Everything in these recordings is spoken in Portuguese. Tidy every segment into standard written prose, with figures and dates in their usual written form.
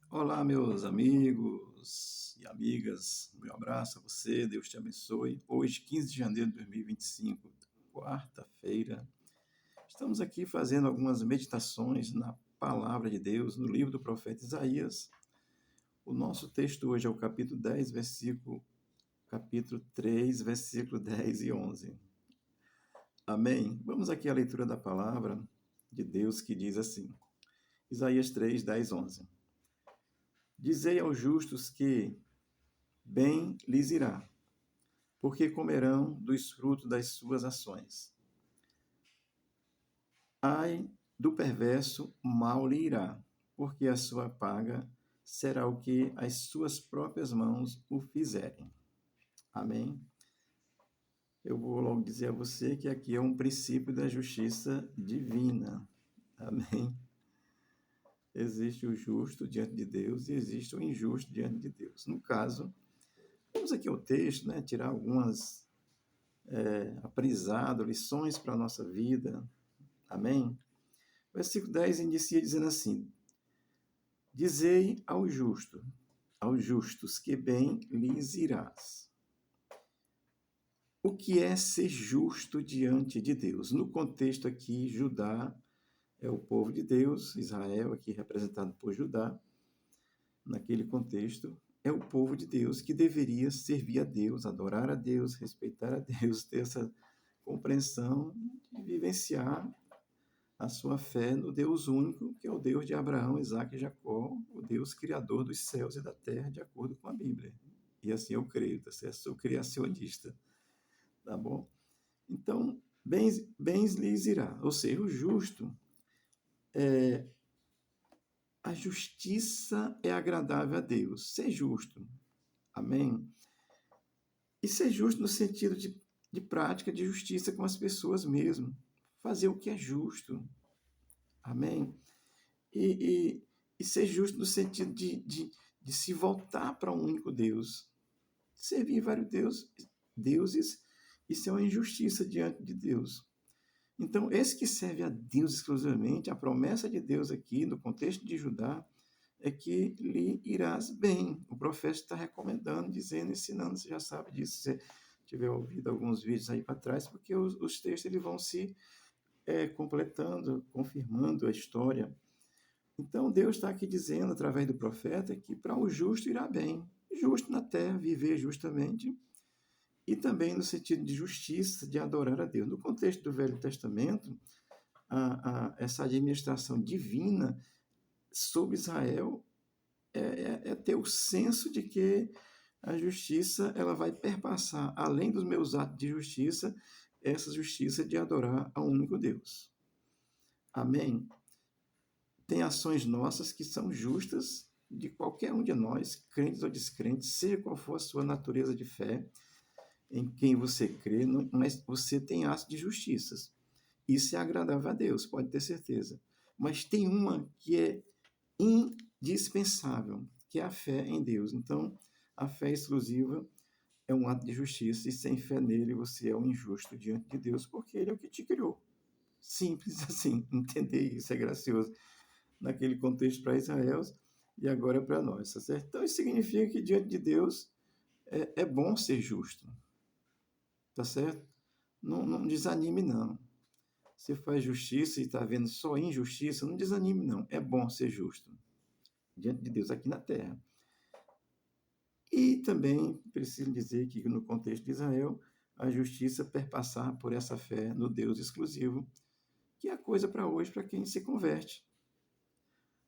Olá, meus amigos e amigas, meu abraço a você, Deus te abençoe. Hoje, 15 de janeiro de 2025, quarta-feira, estamos aqui fazendo algumas meditações na palavra de Deus, no livro do profeta Isaías. O nosso texto hoje é o capítulo 3, versículo 10 e 11. Amém? Vamos aqui à leitura da palavra de Deus que diz assim, Isaías 3, 10, 11. Dizei aos justos que bem lhes irá, porque comerão dos frutos das suas ações. Ai do perverso, mal lhe irá, porque a sua paga será o que as suas próprias mãos o fizerem. Amém? Eu vou logo dizer a você que aqui é um princípio da justiça divina. Amém? Existe o justo diante de Deus e existe o injusto diante de Deus. No caso, vamos aqui ao texto, né, tirar algumas aprendizado, lições para a nossa vida. Amém? Versículo 10 inicia dizendo assim: Dizei aos justos, que bem lhes irás. O que é ser justo diante de Deus? No contexto aqui, Judá é o povo de Deus, Israel, aqui representado por Judá, naquele contexto, é o povo de Deus que deveria servir a Deus, adorar a Deus, respeitar a Deus, ter essa compreensão de vivenciar a sua fé no Deus único, que é o Deus de Abraão, Isaque e Jacó, o Deus criador dos céus e da terra, de acordo com a Bíblia. E assim eu creio, tá certo? Sou criacionista, tá bom? Então, bens lhes irá. Ou seja, o justo, a justiça é agradável a Deus. Ser justo, amém? E ser justo no sentido de prática de justiça com as pessoas mesmo. Fazer o que é justo, amém? E, e ser justo no sentido de se voltar para um único Deus. Servir vários deuses, isso é uma injustiça diante de Deus. Então, esse que serve a Deus exclusivamente, a promessa de Deus aqui, no contexto de Judá, é que lhe irás bem. O profeta está recomendando, dizendo, ensinando, você já sabe disso, se você tiver ouvido alguns vídeos aí para trás, porque os textos eles vão se completando, confirmando a história. Então, Deus está aqui dizendo, através do profeta, que para o justo irá bem. Justo na terra, viver justamente, e também no sentido de justiça, de adorar a Deus. No contexto do Velho Testamento, essa administração divina sobre Israel é ter o senso de que a justiça ela vai perpassar, além dos meus atos de justiça, essa justiça de adorar ao único Deus. Amém? Tem ações nossas que são justas de qualquer um de nós, crentes ou descrentes, seja qual for a sua natureza de fé, em quem você crê, mas você tem atos de justiças. Isso é agradável a Deus, pode ter certeza. Mas tem uma que é indispensável, que é a fé em Deus. Então, a fé exclusiva é um ato de justiça, e sem fé nele você é um injusto diante de Deus, porque ele é o que te criou. Simples assim, entender isso é gracioso naquele contexto para Israel e agora para nós, tá certo? Então, isso significa que diante de Deus é bom ser justo, tá certo? Não desanime, não. Você faz justiça e está vendo só injustiça, não desanime, não. É bom ser justo diante de Deus aqui na terra. E também preciso dizer que no contexto de Israel, a justiça perpassar por essa fé no Deus exclusivo, que é a coisa para hoje, para quem se converte.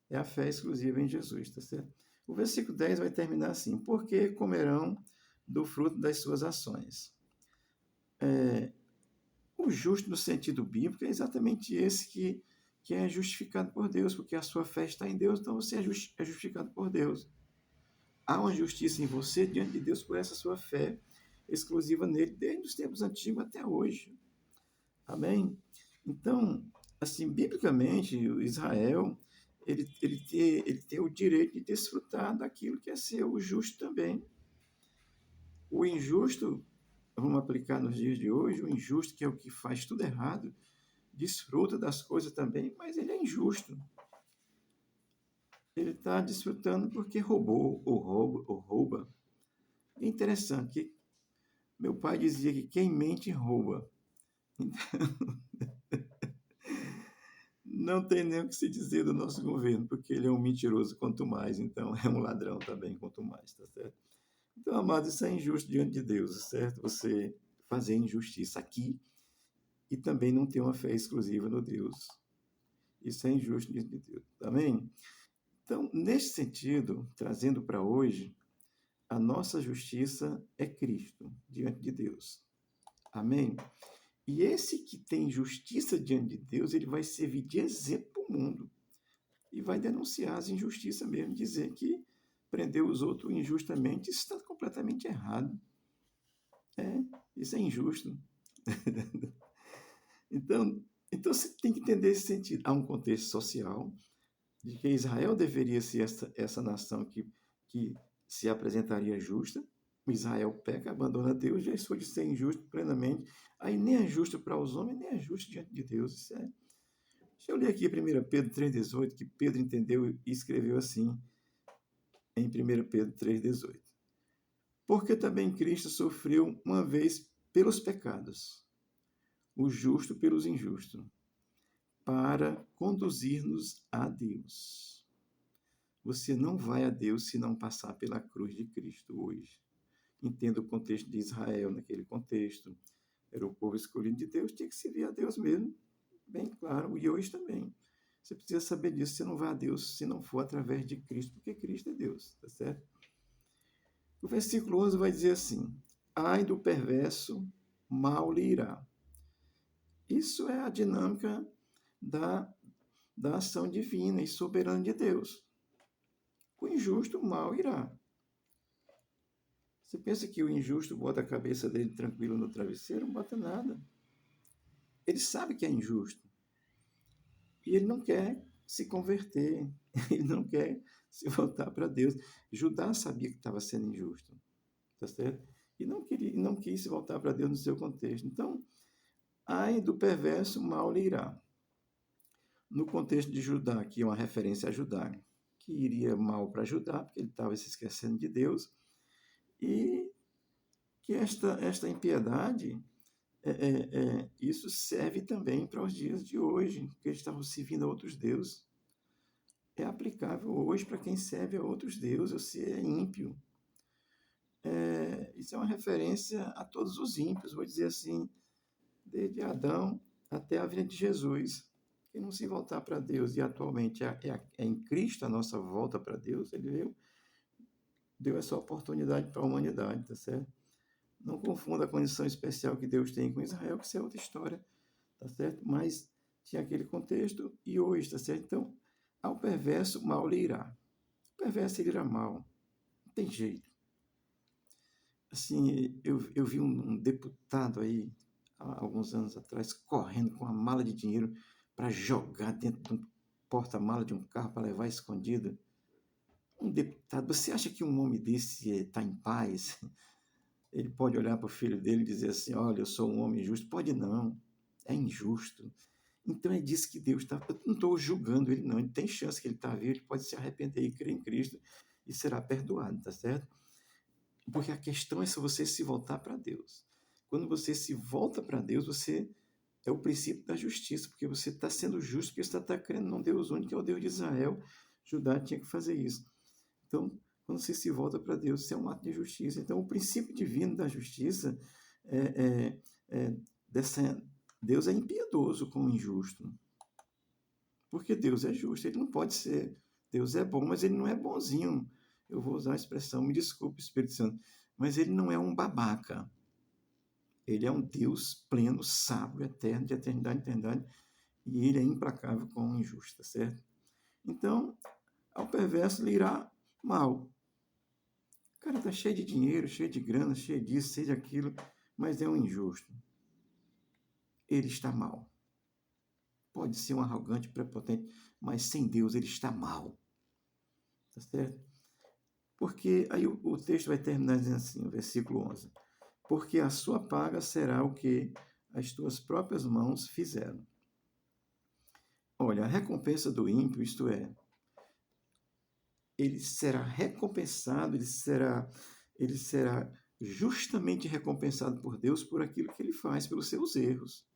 É a fé exclusiva em Jesus, tá certo? O versículo 10 vai terminar assim: porque comerão do fruto das suas ações. O justo no sentido bíblico é exatamente esse que é justificado por Deus, porque a sua fé está em Deus, então você é justificado por Deus. Há uma justiça em você diante de Deus por essa sua fé exclusiva nele, desde os tempos antigos até hoje. Amém? Então, assim, biblicamente, Israel, ele tem o direito de desfrutar daquilo que é ser o justo também. O injusto, vamos aplicar nos dias de hoje, o injusto, que é o que faz tudo errado, desfruta das coisas também, mas ele é injusto. Ele está desfrutando porque roubou ou rouba. É interessante que meu pai dizia que quem mente rouba. Não tem nem o que se dizer do nosso governo, porque ele é um mentiroso quanto mais, então é um ladrão também quanto mais, tá certo? Então, amado, isso é injusto diante de Deus, certo? Você fazer injustiça aqui e também não ter uma fé exclusiva no Deus. Isso é injusto diante de Deus, amém? Então, nesse sentido, trazendo para hoje, a nossa justiça é Cristo diante de Deus. Amém? E esse que tem justiça diante de Deus, ele vai servir de exemplo para o mundo e vai denunciar as injustiças mesmo, dizer que prender os outros injustamente, isso está completamente errado. Isso é injusto. Então você tem que entender esse sentido. Há um contexto social de que Israel deveria ser essa nação que se apresentaria justa. Israel peca, abandona Deus, já isso de ser injusto plenamente. Aí nem é justo para os homens, nem é justo diante de Deus. Deixa eu ler aqui 1 Pedro 3,18, que Pedro entendeu e escreveu assim, em 1 Pedro 3,18. Porque também Cristo sofreu uma vez pelos pecados, o justo pelos injustos, para conduzir-nos a Deus. Você não vai a Deus se não passar pela cruz de Cristo hoje. Entenda o contexto de Israel naquele contexto. Era o povo escolhido de Deus, tinha que servir a Deus mesmo, bem claro, e hoje também. Você precisa saber disso, você não vai a Deus se não for através de Cristo, porque Cristo é Deus, tá certo? O versículo 11 vai dizer assim: ai do perverso, mal lhe irá. Isso é a dinâmica da ação divina e soberana de Deus. O injusto mal irá. Você pensa que o injusto bota a cabeça dele tranquilo no travesseiro? Não bota nada. Ele sabe que é injusto. E ele não quer se converter. Ele não quer se voltar para Deus. Judá sabia que estava sendo injusto. Tá certo? E não quis se voltar para Deus no seu contexto. Então, ai do perverso, mal lhe irá. No contexto de Judá, que é uma referência a Judá, que iria mal para Judá, porque ele estava se esquecendo de Deus, e que esta impiedade, isso serve também para os dias de hoje, que eles estavam servindo a outros deuses. É aplicável hoje para quem serve a outros deuses, se é ímpio. Isso é uma referência a todos os ímpios, vou dizer assim, desde Adão até a vinda de Jesus. Quem não se voltar para Deus, e atualmente é em Cristo a nossa volta para Deus, ele deu essa oportunidade para a humanidade, tá certo? Não confunda a condição especial que Deus tem com Israel, que isso é outra história, tá certo? Mas tinha aquele contexto e hoje, tá certo? Então, ao perverso, mal lhe irá. O perverso, ele irá mal. Não tem jeito. Assim, eu vi um deputado aí, há alguns anos atrás, correndo com uma mala de dinheiro para jogar dentro de um porta-mala de um carro para levar escondido. Um deputado, você acha que um homem desse está em paz? Ele pode olhar para o filho dele e dizer assim: olha, eu sou um homem justo? Pode não, é injusto. Então é disso que Deus está. Eu não estou julgando ele, não. Ele tem chance que ele está vivo, ele pode se arrepender e crer em Cristo e será perdoado, tá certo? Porque a questão é se você se voltar para Deus. Quando você se volta para Deus, você é o princípio da justiça, porque você está sendo justo, porque você está crendo num Deus único, que é o Deus de Israel. Judá tinha que fazer isso. Então, quando você se volta para Deus, isso é um ato de justiça. Então, o princípio divino da justiça dessa. Deus é impiedoso com o injusto. Porque Deus é justo, ele não pode ser. Deus é bom, mas ele não é bonzinho. Eu vou usar a expressão, me desculpe, Espírito Santo, mas ele não é um babaca. Ele é um Deus pleno, sábio, eterno, de eternidade em eternidade, e ele é implacável com o injusto, tá certo? Então, ao perverso lhe irá mal. O cara está cheio de dinheiro, cheio de grana, cheio disso, cheio daquilo, mas é um injusto. Ele está mal. Pode ser um arrogante, prepotente, mas sem Deus ele está mal. Tá certo? Porque aí o texto vai terminar dizendo assim, o versículo 11. Porque a sua paga será o que as tuas próprias mãos fizeram. Olha, a recompensa do ímpio, isto é, ele será recompensado, ele será justamente recompensado por Deus por aquilo que ele faz, pelos seus erros.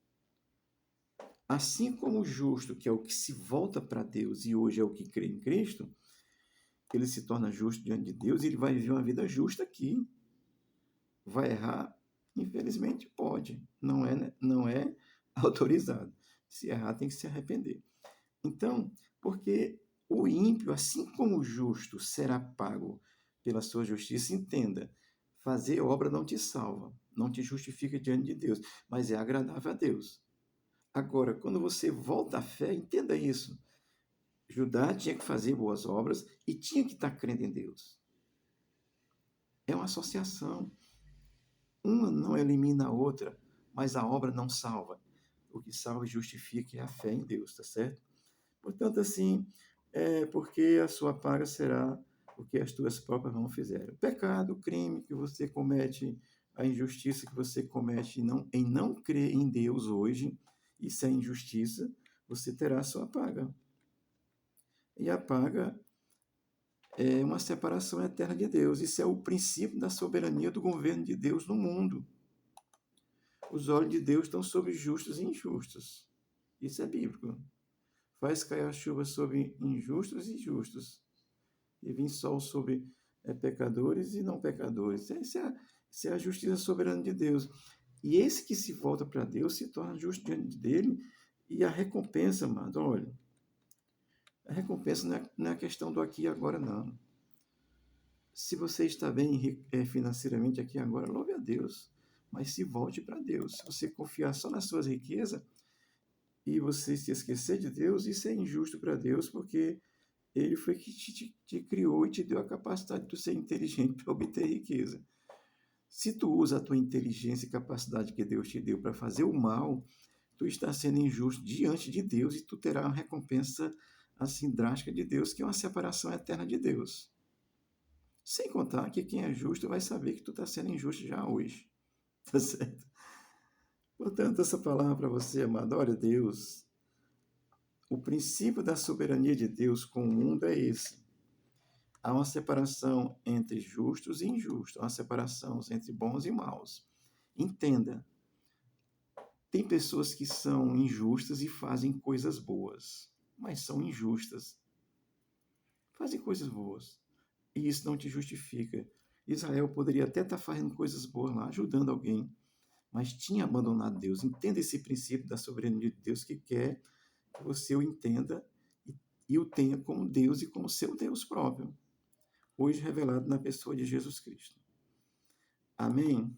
Assim como o justo, que é o que se volta para Deus e hoje é o que crê em Cristo, ele se torna justo diante de Deus e ele vai viver uma vida justa aqui. Vai errar? Infelizmente pode. Não é, não é autorizado. Se errar, tem que se arrepender. Então, porque o ímpio, assim como o justo, será pago pela sua justiça, entenda, fazer obra não te salva, não te justifica diante de Deus, mas é agradável a Deus. Agora, quando você volta à fé, entenda isso. Judá tinha que fazer boas obras e tinha que estar crendo em Deus. É uma associação. Uma não elimina a outra, mas a obra não salva. O que salva e justifica é a fé em Deus, tá certo? Portanto, assim, porque a sua paga será o que as tuas próprias mãos fizeram. O pecado, o crime que você comete, a injustiça que você comete em não crer em Deus hoje, isso é injustiça, você terá a sua paga. E a paga é uma separação eterna de Deus. Isso é o princípio da soberania do governo de Deus no mundo. Os olhos de Deus estão sobre justos e injustos. Isso é bíblico. Faz cair a chuva sobre injustos e justos. E vir sol sobre pecadores e não pecadores. Essa é a justiça soberana de Deus. E esse que se volta para Deus se torna justo diante dele. E a recompensa, amado, olha, a recompensa não é a questão do aqui e agora, não. Se você está bem financeiramente aqui e agora, louve a Deus. Mas se volte para Deus. Se você confiar só nas suas riquezas e você se esquecer de Deus, isso é injusto para Deus, porque Ele foi que te criou e te deu a capacidade de ser inteligente para obter riqueza. Se tu usa a tua inteligência e capacidade que Deus te deu para fazer o mal, tu está sendo injusto diante de Deus e tu terá uma recompensa assim drástica de Deus, que é uma separação eterna de Deus. Sem contar que quem é justo vai saber que tu está sendo injusto já hoje. Tá certo? Portanto, essa palavra para você, amado, olha, Deus, o princípio da soberania de Deus com o mundo é esse. Há uma separação entre justos e injustos, há uma separação entre bons e maus. Entenda, tem pessoas que são injustas e fazem coisas boas, mas são injustas. Fazem coisas boas. E isso não te justifica. Israel poderia até estar fazendo coisas boas lá, ajudando alguém, mas tinha abandonado Deus. Entenda esse princípio da soberania de Deus que quer que você o entenda e o tenha como Deus e como seu Deus próprio, hoje revelado na pessoa de Jesus Cristo. Amém?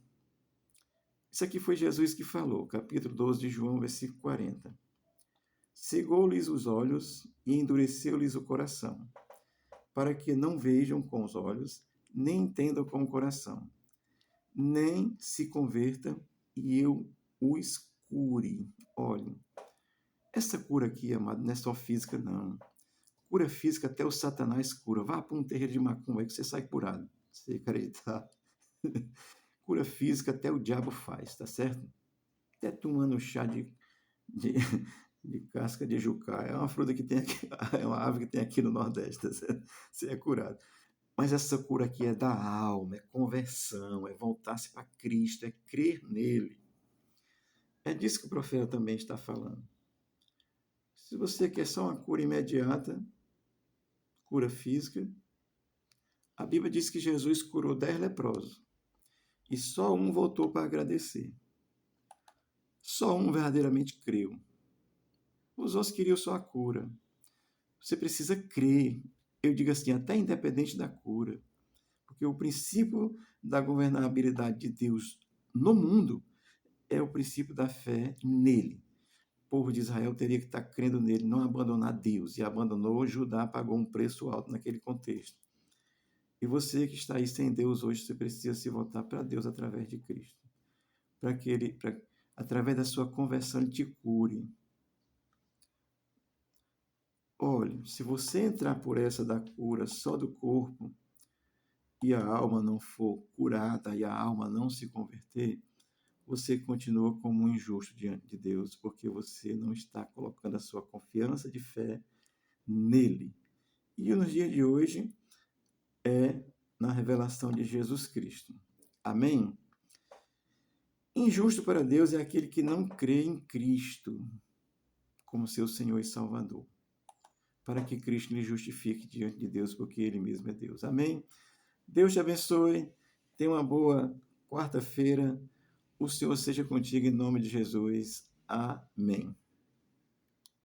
Isso aqui foi Jesus que falou, capítulo 12 de João, versículo 40. Cegou-lhes os olhos e endureceu-lhes o coração, para que não vejam com os olhos, nem entendam com o coração, nem se convertam e eu os cure. Olhem, essa cura aqui, amado, não é só física, não. Cura física até o Satanás cura. Vá para um terreiro de macumba aí que você sai curado. Se acreditar. Cura física até o diabo faz, tá certo? Até tomando chá de, de casca de jucá. É uma fruta que tem aqui, é uma ave que tem aqui no Nordeste, tá certo? Você é curado. Mas essa cura aqui é da alma, é conversão, é voltar-se para Cristo, é crer nele. É disso que o profeta também está falando. Se você quer só uma cura imediata, cura física, a Bíblia diz que Jesus curou 10 leprosos e só um voltou para agradecer. Só um verdadeiramente creu. Os outros queriam só a cura. Você precisa crer. Eu digo assim, até independente da cura. Porque o princípio da governabilidade de Deus no mundo é o princípio da fé nele. O povo de Israel teria que estar crendo nele, não abandonar Deus. E abandonou, Judá pagou um preço alto naquele contexto. E você que está aí sem Deus hoje, você precisa se voltar para Deus através de Cristo. Para que ele, através da sua conversão, ele te cure. Olha, se você entrar por essa da cura só do corpo e a alma não for curada e a alma não se converter, você continua como um injusto diante de Deus, porque você não está colocando a sua confiança de fé nele. E nos dias de hoje, é na revelação de Jesus Cristo. Amém? Injusto para Deus é aquele que não crê em Cristo como seu Senhor e Salvador, para que Cristo lhe justifique diante de Deus, porque Ele mesmo é Deus. Amém? Deus te abençoe. Tenha uma boa quarta-feira. O Senhor seja contigo em nome de Jesus. Amém.